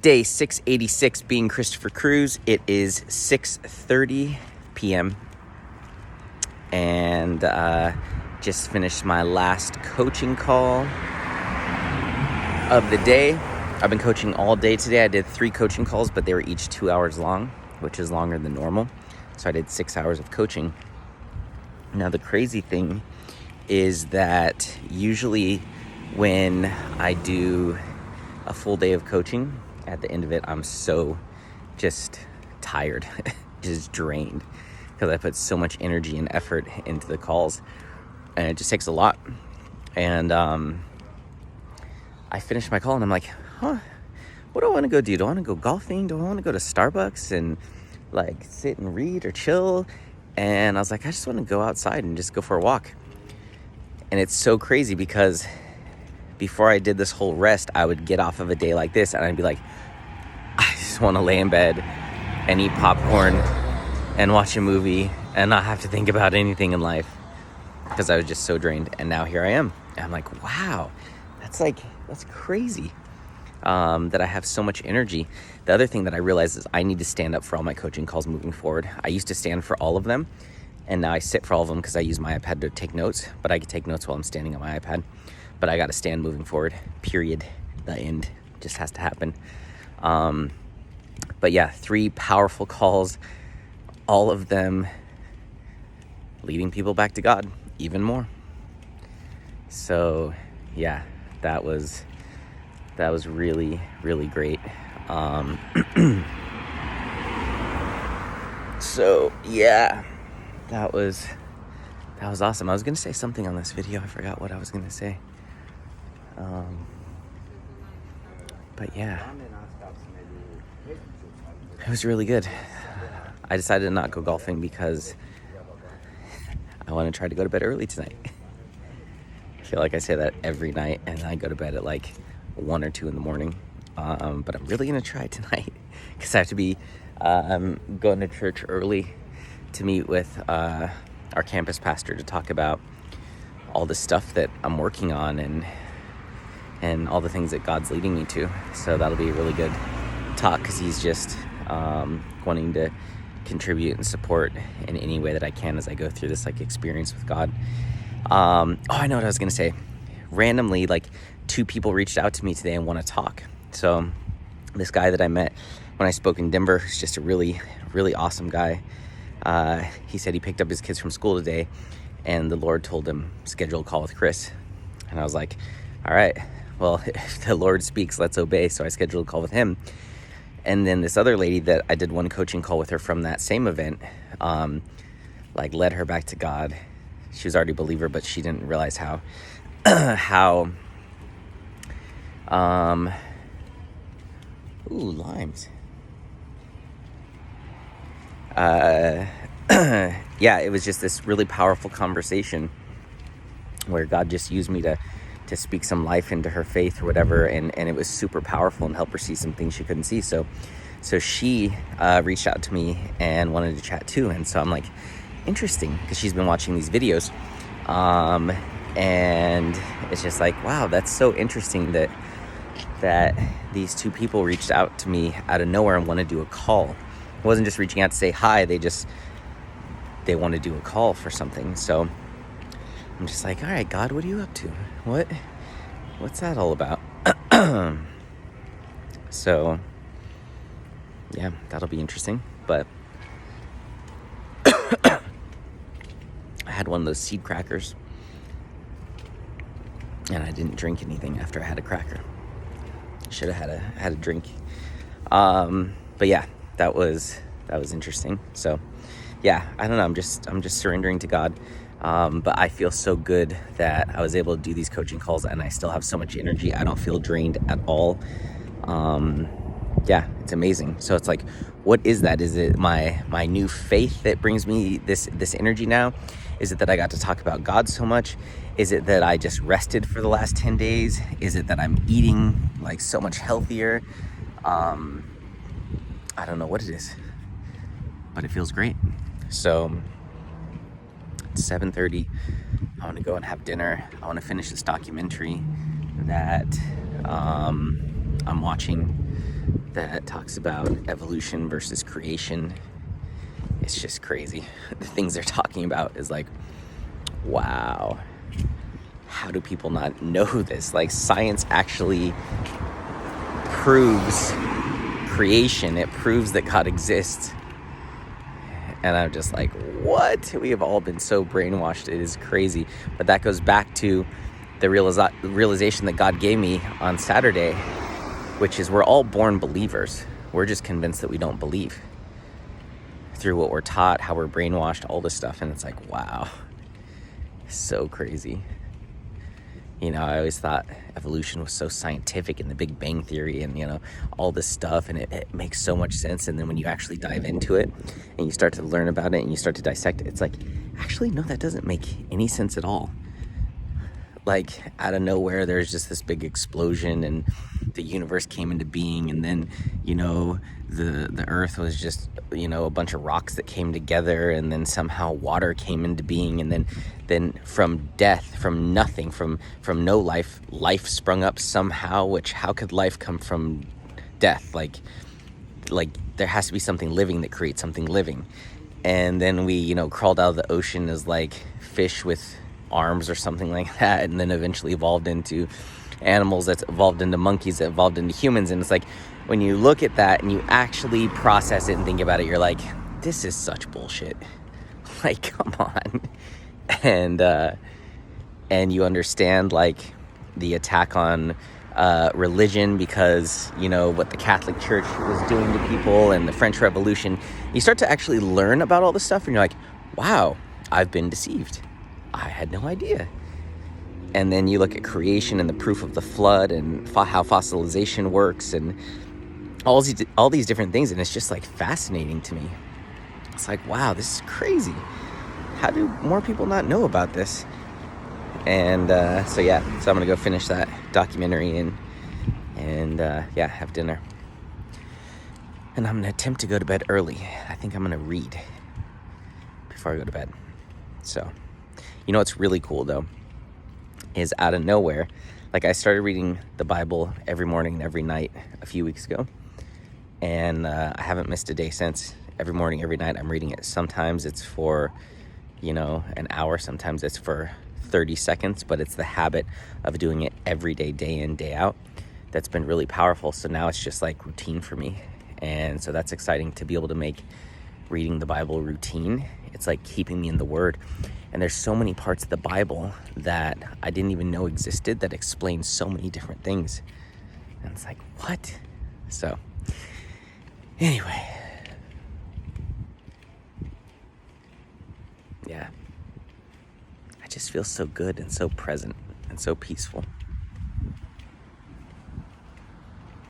Day 686 being Christopher Cruz. It is 6:30 p.m. and just finished my last coaching call of the day. I've been coaching all day today. I did 3 coaching calls, but they were each 2 hours long, which is longer than normal. So I did 6 hours of coaching. Now the crazy thing is that usually when I do a full day of coaching, at the end of it, I'm so just tired, just drained, because I put so much energy and effort into the calls, and it just takes a lot. And I finished my call and I'm like, what do I want to go do? Do I want to go golfing? Do I want to go to Starbucks and like sit and read or chill? And I was like, I just want to go outside and just go for a walk. And it's so crazy because before I did this whole rest, I would get off of a day like this and I'd be like, I just want to lay in bed and eat popcorn and watch a movie and not have to think about anything in life, because I was just so drained. And now here I am. And I'm like, wow, that's crazy that I have so much energy. The other thing that I realized is I need to stand up for all my coaching calls moving forward. I used to stand for all of them, and now I sit for all of them because I use my iPad to take notes, but I can take notes while I'm standing on my iPad. But I got to stand moving forward, period. The end just has to happen. But yeah, 3 powerful calls, all of them leading people back to God even more. So yeah, that was really, really great. So yeah, that was awesome. I was going to say something on this video. I forgot what I was going to say. But yeah, it was really good. I decided to not go golfing because I want to try to go to bed early tonight. I feel like I say that every night, and I go to bed at like 1 or 2 in the morning. But I'm really going to try tonight because I have to be going to church early to meet with our campus pastor to talk about all the stuff that I'm working on and all the things that God's leading me to. So that'll be a really good talk, because he's just wanting to contribute and support in any way that I can as I go through this like experience with God. I know what I was gonna say. Randomly, like 2 people reached out to me today and want to talk. So this guy that I met when I spoke in Denver is just a really, really awesome guy. He said he picked up his kids from school today, and the Lord told him, schedule a call with Chris. And I was like, all right, well, if the Lord speaks, let's obey. So I scheduled a call with him. And then this other lady that I did one coaching call with her from that same event, led her back to God. She was already a believer, but she didn't realize how limes. Yeah, it was just this really powerful conversation where God just used me to speak some life into her faith or whatever, and it was super powerful and help her see some things she couldn't see. So she reached out to me and wanted to chat too, and so I'm like, interesting, because she's been watching these videos, and it's just like, wow, that's so interesting that these 2 people reached out to me out of nowhere and want to do a call. It wasn't just reaching out to say hi, they want to do a call for something. So I'm just like, all right, God, what are you up to? What's that all about? So yeah, that'll be interesting. But I had one of those seed crackers, and I didn't drink anything after I had a cracker. Should have had a drink. But yeah, that was interesting. So yeah, I don't know, I'm just surrendering to God. But I feel so good that I was able to do these coaching calls, and I still have so much energy. I don't feel drained at all. Yeah, it's amazing. So it's like, what is that? Is it my new faith that brings me this energy now? Is it that I got to talk about God so much? Is it that I just rested for the last 10 days? Is it that I'm eating like so much healthier? I don't know what it is, but it feels great. So it's 7:30. I want to go and have dinner. I want to finish this documentary that I'm watching that talks about evolution versus creation. It's just crazy. The things they're talking about is like, wow, how do people not know this? Like, science actually proves creation. It proves that God exists. And I'm just like, what? We have all been so brainwashed. It is crazy. But that goes back to the realization that God gave me on Saturday, which is we're all born believers. We're just convinced that we don't believe through what we're taught, how we're brainwashed, all this stuff. And it's like, wow, so crazy. You know, I always thought evolution was so scientific, and the Big Bang Theory and, you know, all this stuff, and it makes so much sense. And then when you actually dive into it and you start to learn about it and you start to dissect it, it's like, actually, no, that doesn't make any sense at all. Like, out of nowhere, there's just this big explosion and the universe came into being, and then, you know, the earth was just, you know, a bunch of rocks that came together, and then somehow water came into being, and then from death, from nothing, from no life sprung up somehow. Which, how could life come from death? Like there has to be something living that creates something living. And then we, you know, crawled out of the ocean as like fish with arms or something like that, and then eventually evolved into animals, that's evolved into monkeys, that evolved into humans. And it's like, when you look at that and you actually process it and think about it, you're like, this is such bullshit. Like, come on. And you understand like the attack on religion, because, you know, what the Catholic Church was doing to people and the French Revolution. You start to actually learn about all this stuff and you're like, wow, I've been deceived. I had no idea. And then you look at creation and the proof of the flood and how fossilization works and all these different things, and it's just like fascinating to me. It's like, wow, this is crazy. How do more people not know about this? And so I'm gonna go finish that documentary and have dinner. And I'm gonna attempt to go to bed early. I think I'm gonna read before I go to bed. So, you know what's really cool though, is out of nowhere, like I started reading the Bible every morning and every night a few weeks ago, and I haven't missed a day since. Every morning, every night, I'm reading it. Sometimes it's for, you know, an hour, sometimes it's for 30 seconds, but it's the habit of doing it every day, day in, day out, that's been really powerful. So now it's just like routine for me. And so that's exciting to be able to make reading the Bible routine. It's like keeping me in the Word. And there's so many parts of the Bible that I didn't even know existed that explain so many different things. And it's like, what? So, anyway. Yeah. I just feel so good and so present and so peaceful.